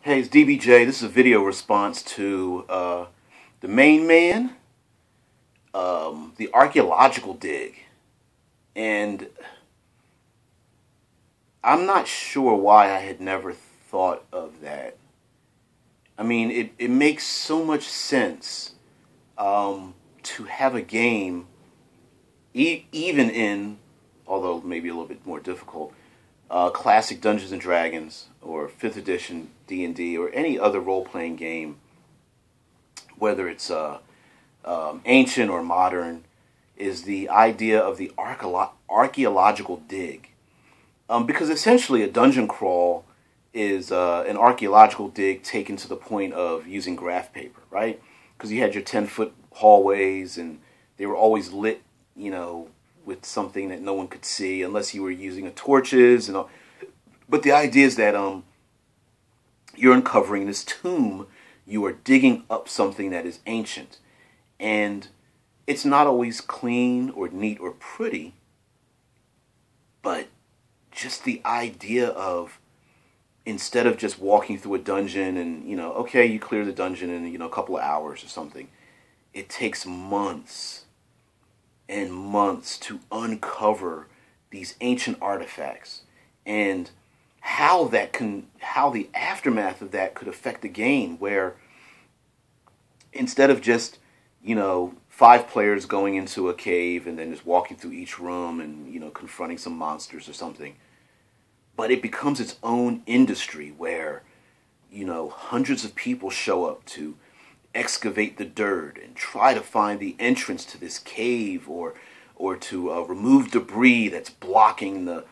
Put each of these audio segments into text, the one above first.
Hey, it's DBJ. This is a video response to the main man, the Archeological Dig. And I'm not sure why I had never thought of that. I mean, it makes so much sense to have a game, even in, although maybe a little bit more difficult, classic Dungeons and Dragons or 5th edition D&D or any other role-playing game, whether it's ancient or modern, is the idea of the archaeological dig. Because essentially a dungeon crawl is an archaeological dig taken to the point of using graph paper, right? Because you had your 10-foot hallways and they were always lit, with something that no one could see unless you were using torches and all. But the idea is that you're uncovering this tomb, you are digging up something that is ancient, and it's not always clean or neat or pretty, but just the idea of, instead of just walking through a dungeon and, okay, you clear the dungeon in, a couple of hours or something, it takes months and months to uncover these ancient artifacts, and how the aftermath of that could affect the game, where instead of just 5 players going into a cave and then just walking through each room and confronting some monsters or something, but it becomes its own industry where hundreds of people show up to excavate the dirt and try to find the entrance to this cave, or to remove debris that's blocking the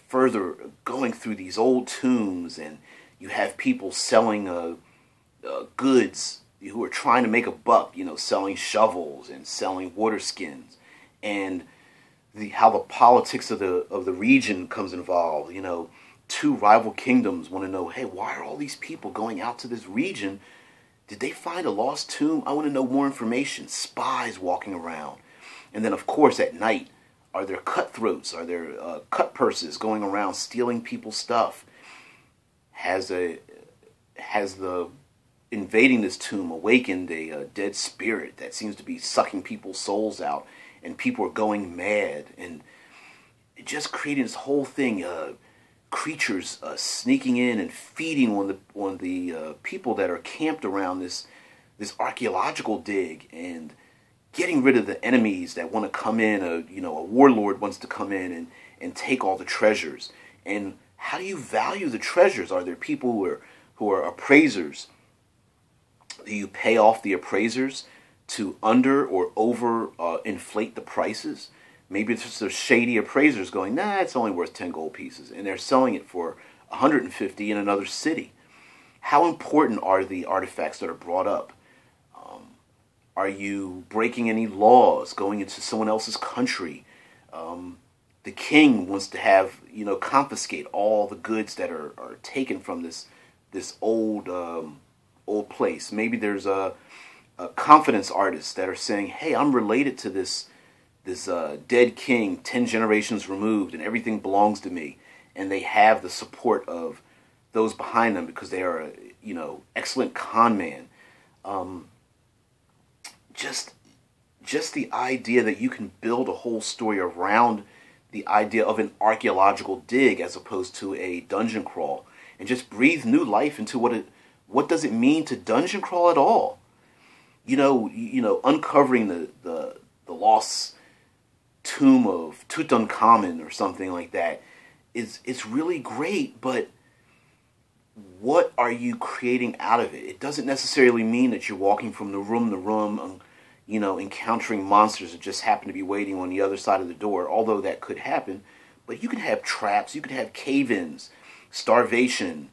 further going through these old tombs. And you have people selling goods who are trying to make a buck, selling shovels and selling water skins, and how the politics of the region comes involved. 2 rival kingdoms want to know, hey, why are all these people going out to this region? Did they find a lost tomb? I want to know more information. Spies walking around. And then, of course, at night, are there cutthroats? Are there cut purses going around stealing people's stuff? Has the invading this tomb awakened a dead spirit that seems to be sucking people's souls out, and people are going mad? And it just created this whole thing. Creatures sneaking in and feeding on the people that are camped around this archaeological dig, and getting rid of the enemies that want to come in. A warlord wants to come in and take all the treasures. And how do you value the treasures? Are there people who are appraisers? Do you pay off the appraisers to under or over inflate the prices? Maybe it's just the shady appraisers going, nah, it's only worth 10 gold pieces, and they're selling it for 150 in another city. How important are the artifacts that are brought up? Are you breaking any laws, going into someone else's country? The king wants to have, confiscate all the goods that are taken from this old place. Maybe there's a confidence artists that are saying, hey, I'm related to this dead king 10 generations removed, and everything belongs to me. And they have the support of those behind them because they are excellent con man. Just the idea that you can build a whole story around the idea of an archaeological dig as opposed to a dungeon crawl, and just breathe new life into what does it mean to dungeon crawl at all. Uncovering the lost tomb of Tutankhamun or something like that it's really great, but what are you creating out of it? It doesn't necessarily mean that you're walking from the room to room, encountering monsters that just happen to be waiting on the other side of the door, although that could happen. But you could have traps, you could have cave-ins, starvation,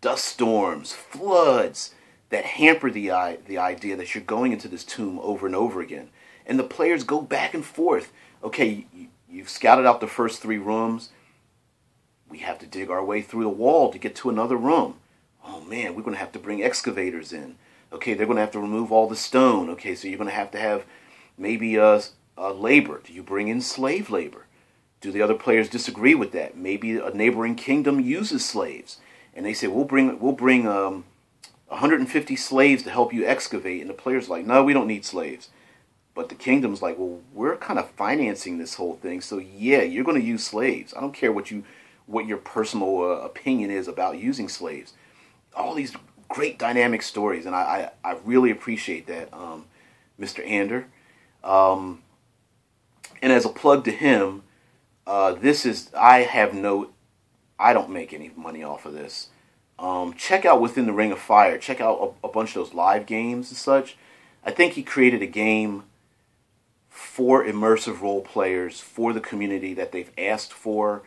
dust storms, floods that hamper the idea that you're going into this tomb over and over again. And the players go back and forth. Okay, you've scouted out the first 3 rooms. We have to dig our way through the wall to get to another room. Oh man, we're going to have to bring excavators in. Okay, they're going to have to remove all the stone. Okay, so you're going to have maybe labor. Do you bring in slave labor? Do the other players disagree with that? Maybe a neighboring kingdom uses slaves. and they say we'll bring 150 slaves to help you excavate, and the player's like, no, we don't need slaves. But the kingdom's like, well, we're kind of financing this whole thing, so yeah, you're going to use slaves. I don't care what your personal opinion is about using slaves. All these great dynamic stories, and I really appreciate that, Mr. Ander. And as a plug to him, I don't make any money off of this. Check out Within the Ring of Fire. Check out a bunch of those live games and such. I think he created a game for immersive role players, for the community that they've asked for,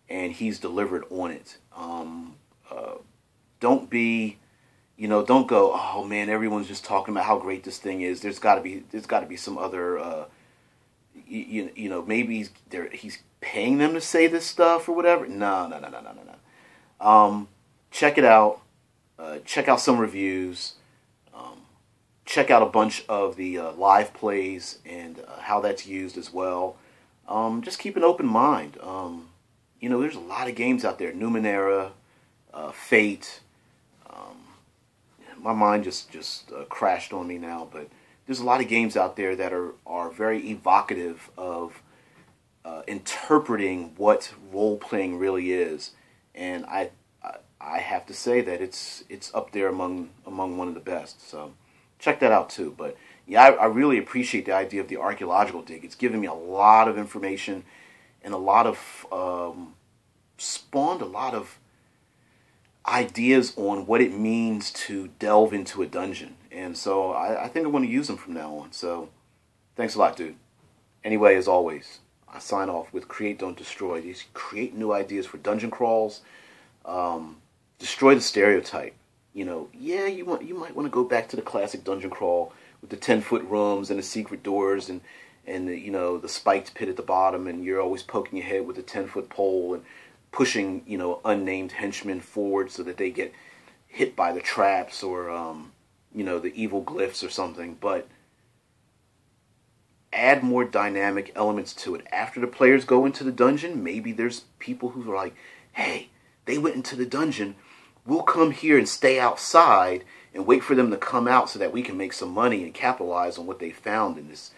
and he's delivered on it. Don't go, oh man, everyone's just talking about how great this thing is. There's got to be some other, maybe he's paying them to say this stuff or whatever. No. Check it out. Check out some reviews. Check out a bunch of the live plays and how that's used as well. Just keep an open mind. There's a lot of games out there. Numenera, Fate. My mind just crashed on me now, but there's a lot of games out there that are very evocative of interpreting what role-playing really is, and I have to say that it's up there among one of the best. So check that out too. But yeah, I really appreciate the idea of the Archeological Dig. It's given me a lot of information and a lot of spawned a lot of ideas on what it means to delve into a dungeon. And so I think I'm going to use them from now on. So thanks a lot, dude. Anyway, as always, I sign off with Create, Don't Destroy. These create new ideas for dungeon crawls. Destroy the stereotype. You might want to go back to the classic dungeon crawl with the 10-foot rooms and the secret doors and the spiked pit at the bottom, and you're always poking your head with a 10-foot pole and pushing unnamed henchmen forward so that they get hit by the traps or the evil glyphs or something. But add more dynamic elements to it. After the players go into the dungeon, maybe there's people who are like, hey, they went into the dungeon, we'll come here and stay outside and wait for them to come out so that we can make some money and capitalize on what they found in this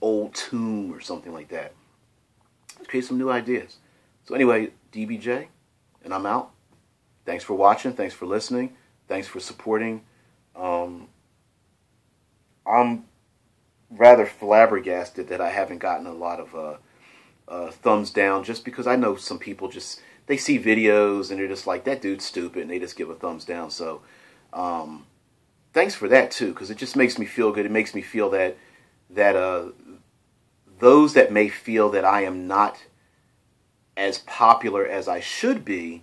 old tomb or something like that. Let's create some new ideas. So anyway, DBJ, and I'm out. Thanks for watching. Thanks for listening. Thanks for supporting. I'm rather flabbergasted that I haven't gotten a lot of thumbs down, just because I know some people they see videos and they're just like, that dude's stupid, and they just give a thumbs down. So thanks for that too, because it just makes me feel good. It makes me feel that those that may feel that I am not as popular as I should be,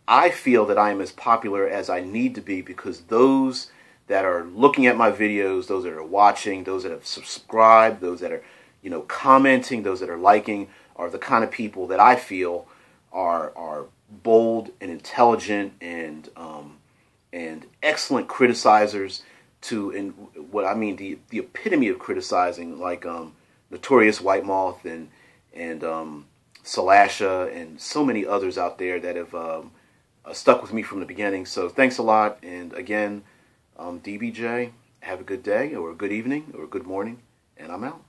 I feel that I am as popular as I need to be, because those that are looking at my videos, those that are watching, those that have subscribed, those that are commenting, those that are liking, are the kind of people that I feel are bold and intelligent and excellent criticizers, and what I mean, the epitome of criticizing, like Notorious White Moth and Salasha and so many others out there that have stuck with me from the beginning. So thanks a lot, and again, DBJ, have a good day or a good evening or a good morning, and I'm out.